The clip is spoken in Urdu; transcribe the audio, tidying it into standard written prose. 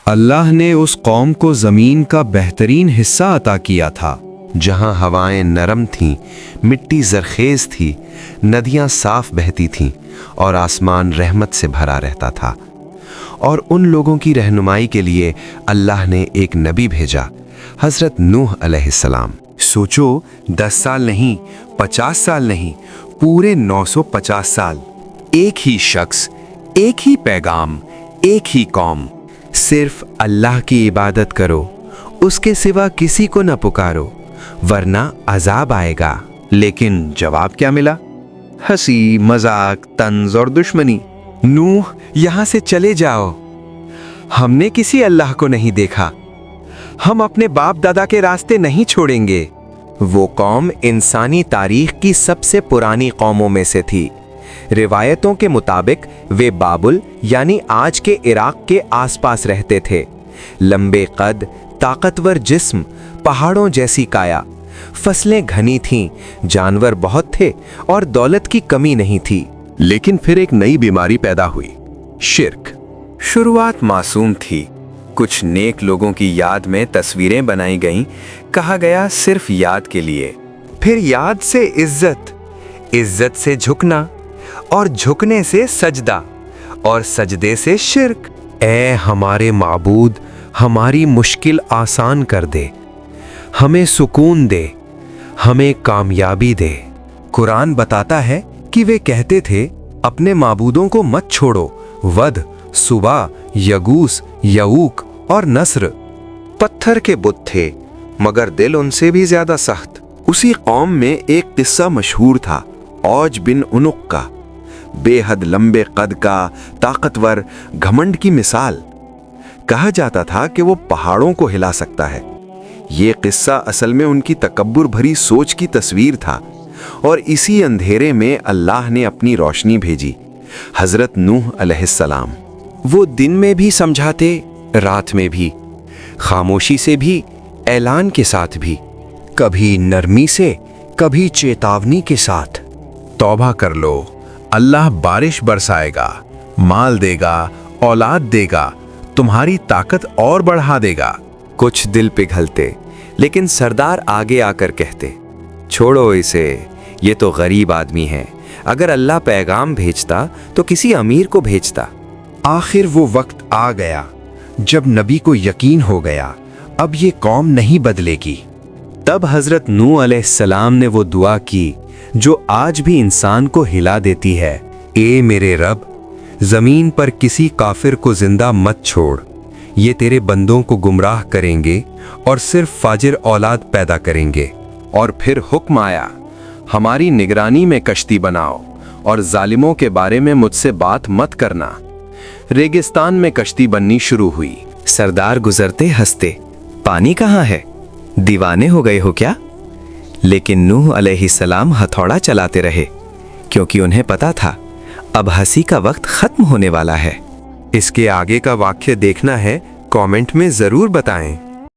اللہ نے اس قوم کو زمین کا بہترین حصہ عطا کیا تھا، جہاں ہوائیں نرم تھیں، مٹی زرخیز تھی، ندیاں صاف بہتی تھیں اور آسمان رحمت سے بھرا رہتا تھا۔ اور ان لوگوں کی رہنمائی کے لیے اللہ نے ایک نبی بھیجا، حضرت نوح علیہ السلام۔ سوچو، 10 سال نہیں، 50 سال نہیں، پورے 950 سال، ایک ہی شخص، ایک ہی پیغام، ایک ہی قوم۔ صرف اللہ کی عبادت کرو، اس کے سوا کسی کو نہ پکارو، ورنہ عذاب آئے گا۔ لیکن جواب کیا ملا؟ ہنسی، مذاق، طنز اور دشمنی۔ نوح، یہاں سے چلے جاؤ، ہم نے کسی اللہ کو نہیں دیکھا، ہم اپنے باپ دادا کے راستے نہیں چھوڑیں گے۔ وہ قوم انسانی تاریخ کی سب سے پرانی قوموں میں سے تھی۔ روایتوں کے مطابق وہ بابل یعنی آج کے عراق کے آس پاس رہتے تھے۔ لمبے قد، طاقتور جسم، پہاڑوں جیسی کایا، فصلیں گھنی تھیں، جانور بہت تھے اور دولت کی کمی نہیں تھی۔ لیکن پھر ایک نئی بیماری پیدا ہوئی، شرک۔ شروعات معصوم تھی، کچھ نیک لوگوں کی یاد میں تصویریں بنائی گئیں، کہا گیا صرف یاد کے لیے۔ پھر یاد سے عزت، عزت سے جھکنا، اور جھکنے سے سجدہ، اور سجدے سے شرک۔ اے ہمارے معبود، ہماری مشکل آسان کر دے، ہمیں سکون دے، ہمیں کامیابی دے۔ قرآن بتاتا ہے کہ وہ کہتے تھے اپنے معبودوں کو مت چھوڑو، ود، سوا، یگوس، یعوق اور نصر۔ پتھر کے بت تھے مگر دل ان سے بھی زیادہ سخت۔ اسی قوم میں ایک قصہ مشہور تھا، اوج بن عنق کا، بے حد لمبے قد کا، طاقتور، گھمنڈ کی مثال۔ کہا جاتا تھا کہ وہ پہاڑوں کو ہلا سکتا ہے۔ یہ قصہ اصل میں ان کی تکبر بھری سوچ کی تصویر تھا، اور اسی اندھیرے میں اللہ نے اپنی روشنی بھیجی، حضرت نوح علیہ السلام۔ وہ دن میں بھی سمجھاتے، رات میں بھی، خاموشی سے بھی، اعلان کے ساتھ بھی، کبھی نرمی سے، کبھی چیتاونی کے ساتھ۔ توبہ کر لو، اللہ بارش برسائے گا، مال دے گا، اولاد دے گا، تمہاری طاقت اور بڑھا دے گا۔ کچھ دل پگھلتے، لیکن سردار آگے آ کر کہتے، چھوڑو اسے، یہ تو غریب آدمی ہے، اگر اللہ پیغام بھیجتا تو کسی امیر کو بھیجتا۔ آخر وہ وقت آ گیا جب نبی کو یقین ہو گیا اب یہ قوم نہیں بدلے گی۔ تب حضرت نوح علیہ السلام نے وہ دعا کی جو آج بھی انسان کو ہلا دیتی ہے، اے میرے رب، زمین پر کسی کافر کو زندہ مت چھوڑ، یہ تیرے بندوں کو گمراہ کریں گے اور صرف فاجر اولاد پیدا کریں گے۔ اور پھر حکم آیا، ہماری نگرانی میں کشتی بناؤ اور ظالموں کے بارے میں مجھ سے بات مت کرنا۔ ریگستان میں کشتی بننی شروع ہوئی۔ سردار گزرتے ہنستے، پانی کہاں ہے؟ دیوانے ہو گئے ہو کیا؟ لیکن نوح علیہ السلام ہتھوڑا چلاتے رہے، کیونکہ انہیں پتا تھا اب ہنسی کا وقت ختم ہونے والا ہے۔ اس کے آگے کا واقعہ دیکھنا ہے، کامنٹ میں ضرور بتائیں۔